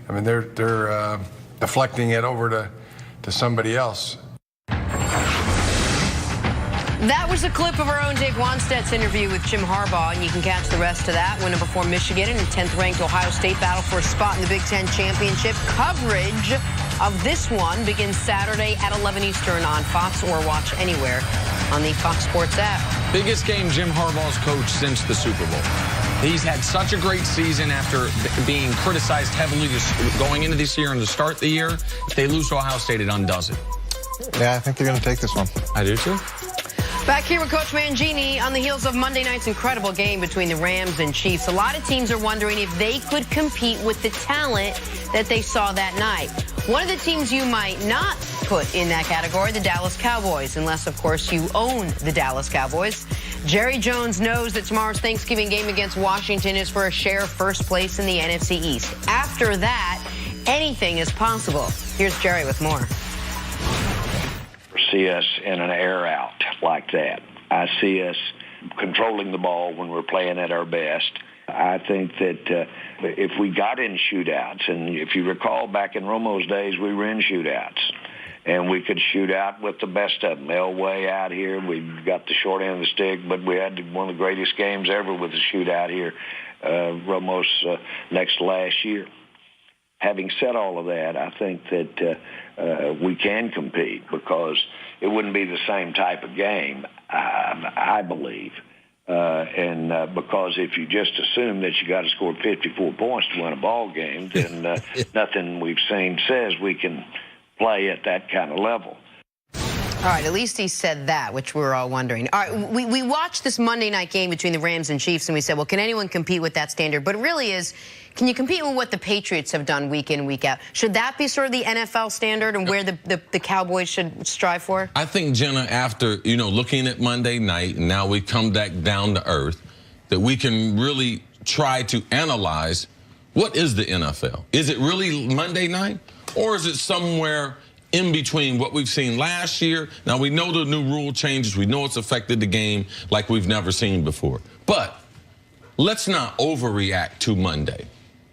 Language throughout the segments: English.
I mean, they're deflecting it over to somebody else. That was a clip of our own Dave Wanstead's interview with Jim Harbaugh, and you can catch the rest of that when #4 Michigan and 10th-ranked Ohio State battle for a spot in the Big Ten Championship. Coverage of this one begins Saturday at 11 Eastern on Fox, or watch anywhere on the Fox Sports app. Biggest game Jim Harbaugh's coached since the Super Bowl. He's had such a great season after being criticized heavily going into this year and to start the year. If they lose to Ohio State, it undoes it. Yeah, I think they're going to take this one. I do too. Back here with Coach Mangini on the heels of Monday night's incredible game between the Rams and Chiefs. A lot of teams are wondering if they could compete with the talent that they saw that night. One of the teams you might not put in that category, the Dallas Cowboys, unless, of course, you own the Dallas Cowboys. Jerry Jones knows that tomorrow's Thanksgiving game against Washington is for a share of first place in the NFC East. After that, anything is possible. Here's Jerry with more. See us in an air out like that. I see us controlling the ball when we're playing at our best. I think that if we got in shootouts, and if you recall back in Romo's days, we were in shootouts, and we could shoot out with the best of them. Elway out here, we got the short end of the stick, but we had one of the greatest games ever with the shootout here, Romo's next to last year. Having said all of that, I think that we can compete because it wouldn't be the same type of game, I believe. Because if you just assume that you got to score 54 points to win a ball game, then nothing we've seen says we can play at that kind of level. All right, at least he said that, which we were all wondering. All right, we watched this Monday night game between the Rams and Chiefs, and we said, well, can anyone compete with that standard? But it really is, can you compete with what the Patriots have done week in, week out? Should that be sort of the NFL standard and where the Cowboys should strive for? I think, Jenna, after, looking at Monday night, and now we come back down to earth, that we can really try to analyze what is the NFL? Is it really Monday night, or is it somewhere in between what we've seen last year? Now, we know the new rule changes. We know it's affected the game like we've never seen before. But let's not overreact to Monday,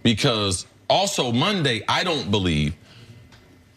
because also Monday, I don't believe,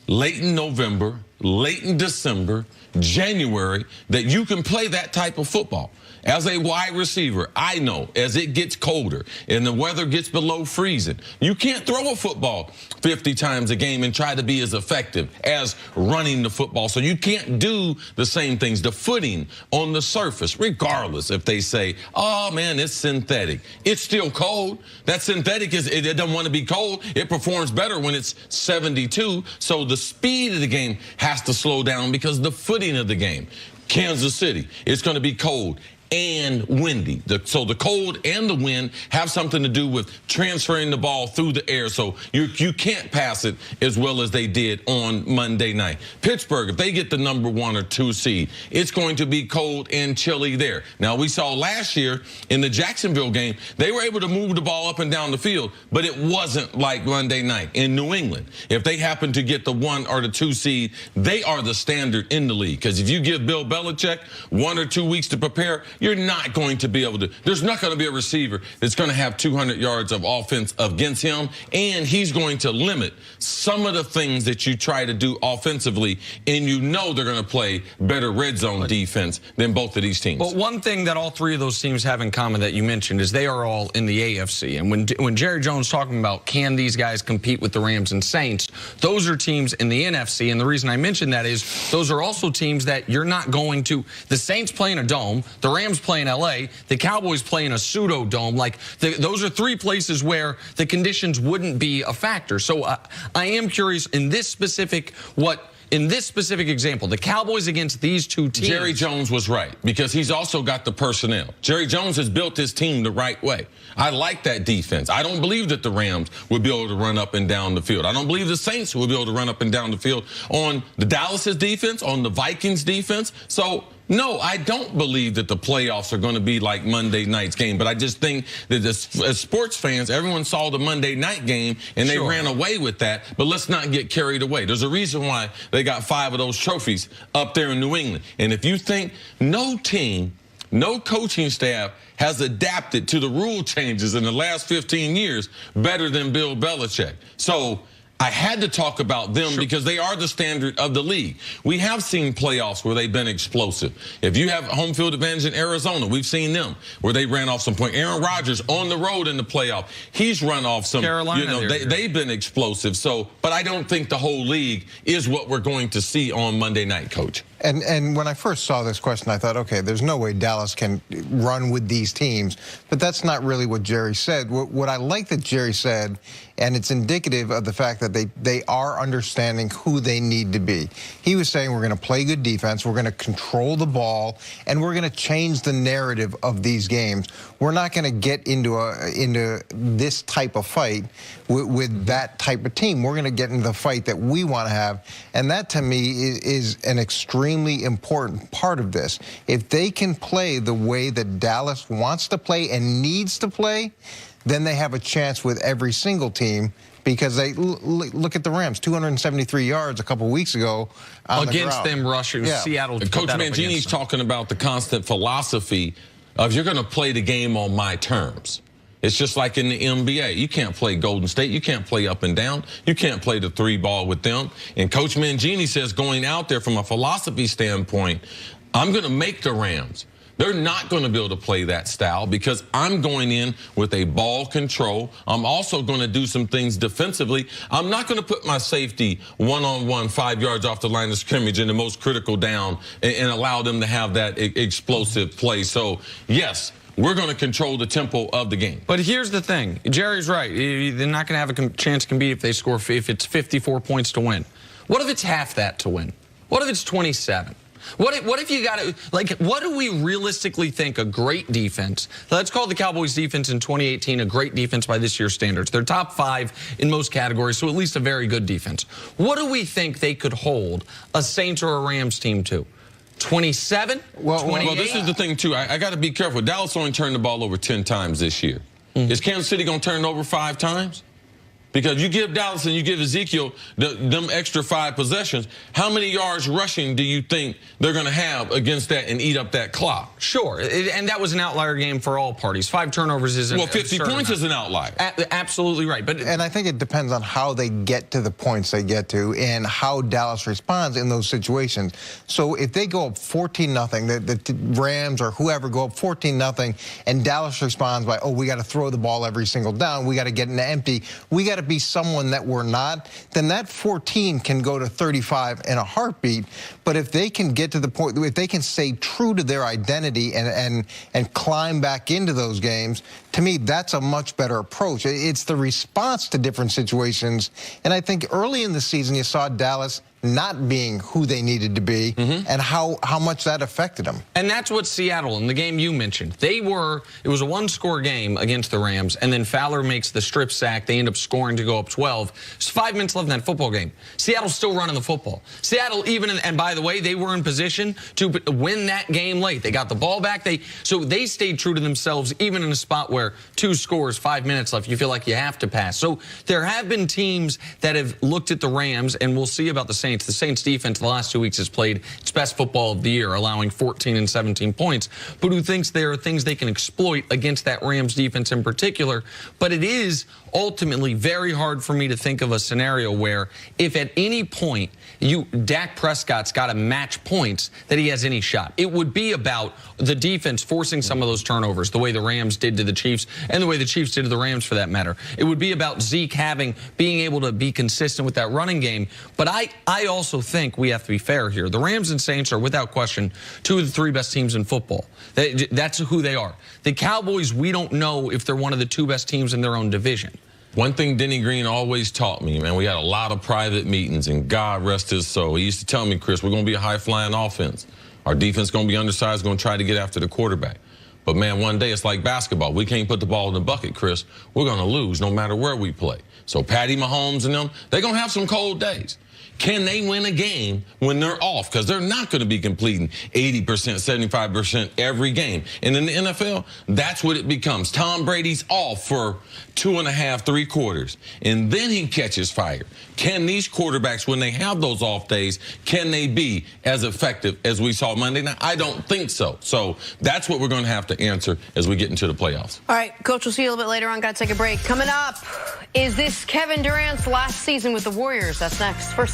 late in November, late in December, January, that you can play that type of football. As a wide receiver, I know as it gets colder and the weather gets below freezing, you can't throw a football 50 times a game and try to be as effective as running the football. So you can't do the same things. The footing on the surface, regardless if they say, oh, man, it's synthetic. It's still cold. That synthetic, it doesn't want to be cold. It performs better when it's 72. So the speed of the game has to slow down because the footing of the game. Kansas City, it's going to be cold and windy. So the cold and the wind have something to do with transferring the ball through the air. So you can't pass it as well as they did on Monday night. Pittsburgh, if they get the #1 or 2 seed, it's going to be cold and chilly there. Now, we saw last year in the Jacksonville game, they were able to move the ball up and down the field, but it wasn't like Monday night in New England. If they happen to get the 1 or the 2 seed, they are the standard in the league. Because if you give Bill Belichick 1 or 2 weeks to prepare, you're not going to be able to. There's not going to be a receiver that's going to have 200 yards of offense against him, and he's going to limit some of the things that you try to do offensively, and they're going to play better red zone defense than both of these teams. But one thing that all three of those teams have in common that you mentioned is they are all in the AFC. And when Jerry Jones talking about can these guys compete with the Rams and Saints, those are teams in the NFC. And the reason I mention that is those are also teams that you're not going to. The Saints play in a dome. The Rams play in L.A. The Cowboys play in a pseudo dome. Those are three places where the conditions wouldn't be a factor. So I am curious in this specific example, the Cowboys against these two teams. Jerry Jones was right because he's also got the personnel. Jerry Jones has built his team the right way. I like that defense. I don't believe that the Rams would be able to run up and down the field. I don't believe the Saints would be able to run up and down the field on the Dallas's defense, on the Vikings defense. So no, I don't believe that the playoffs are going to be like Monday night's game. But I just think that as sports fans, everyone saw the Monday night game and they ran away with that. But let's not get carried away. There's a reason why they got 5 of those trophies up there in New England. And if you think no team No coaching staff has adapted to the rule changes in the last 15 years better than Bill Belichick. So I had to talk about them because they are the standard of the league. We have seen playoffs where they've been explosive. If you have home field advantage in Arizona, we've seen them where they ran off some point. Aaron Rodgers on the road in the playoff, he's run off some. Carolina, they've been explosive. So, but I don't think the whole league is what we're going to see on Monday night, Coach. And when I first saw this question, I thought, okay, there's no way Dallas can run with these teams. But that's not really what Jerry said. What I like that Jerry said, and it's indicative of the fact that they are understanding who they need to be. He was saying we're going to play good defense, we're going to control the ball, and we're going to change the narrative of these games. We're not going to get into this type of fight with that type of team. We're going to get into the fight that we want to have. And that, to me, is an extremely important part of this. If they can play the way that Dallas wants to play and needs to play, then they have a chance with every single team, because they look at the Rams, 273 yards a couple weeks ago against them rushing. Yeah. Seattle. Coach Mangini's talking about the constant philosophy of you're going to play the game on my terms. It's just like in the NBA. You can't play Golden State. You can't play up and down. You can't play the 3-ball with them. And Coach Mangini says going out there from a philosophy standpoint, I'm going to make the Rams. They're not going to be able to play that style because I'm going in with a ball control. I'm also going to do some things defensively. I'm not going to put my safety one-on-one 5 yards off the line of scrimmage in the most critical down and allow them to have that explosive play. So, yes, we're going to control the tempo of the game. But here's the thing. Jerry's right. They're not going to have a chance to compete if it's 54 points to win. What if it's half that to win? What if it's 27? What if you got to, like, what do we realistically think a great defense? Let's call the Cowboys defense in 2018 a great defense by this year's standards. They're top 5 in most categories, so at least a very good defense. What do we think they could hold a Saints or a Rams team to? 27? Well, 28? Well, this is the thing, too. I got to be careful. Dallas only turned the ball over 10 times this year. Is Kansas City going to turn it over 5 times? Because you give Dallas and you give Ezekiel them extra 5 possessions, how many yards rushing do you think they're going to have against that and eat up that clock? Sure, and that was an outlier game for all parties. 5 turnovers isn't. Well, 50 points is an outlier. Absolutely right. And I think it depends on how they get to the points they get to and how Dallas responds in those situations. So if they go up 14-0, the Rams or whoever go up 14-0, and Dallas responds by, oh, we got to throw the ball every single down, we got to get into empty, we got to be someone that we're not, then that 14 can go to 35 in a heartbeat. But if they can get to the point, if they can stay true to their identity and climb back into those games, to me, that's a much better approach. It's the response to different situations. And I think early in the season, you saw Dallas not being who they needed to be and how much that affected them. And that's what Seattle, in the game you mentioned, it was a 1-score game against the Rams, and then Fowler makes the strip sack. They end up scoring to go up 12. There's 5 minutes left in that football game. Seattle's still running the football. Seattle and by the way, they were in position to win that game late. They got the ball back. So they stayed true to themselves, even in a spot where 2 scores, 5 minutes left, you feel like you have to pass. So there have been teams that have looked at the Rams, and we'll see about the Saints. The Saints defense the last 2 weeks has played its best football of the year, allowing 14 and 17 points, but who thinks there are things they can exploit against that Rams defense in particular. But it is ultimately very hard for me to think of a scenario where if at any point Dak Prescott's got to match points, that he has any shot. It would be about the defense forcing some of those turnovers, the way the Rams did to the Chiefs and the way the Chiefs did to the Rams for that matter. It would be about Zeke being able to be consistent with that running game. But I also think we have to be fair here. The Rams and Saints are without question 2 of the 3 best teams in football. That's who they are. The Cowboys, we don't know if they're one of the 2 best teams in their own division. One thing Denny Green always taught me, man, we had a lot of private meetings, and God rest his soul. He used to tell me, Chris, we're going to be a high-flying offense. Our defense is going to be undersized, going to try to get after the quarterback. But, man, one day it's like basketball. We can't put the ball in the bucket, Chris. We're going to lose no matter where we play. So Patty Mahomes and them, they're going to have some cold days. Can they win a game when they're off? Because they're not going to be completing 80%, 75% every game. And in the NFL, that's what it becomes. Tom Brady's off for 2.5, 3 quarters, and then he catches fire. Can these quarterbacks, when they have those off days, can they be as effective as we saw Monday night? I don't think so. So that's what we're going to have to answer as we get into the playoffs. All right, Coach, we'll see you a little bit later on. Got to take a break. Coming up, is this Kevin Durant's last season with the Warriors? That's next. First.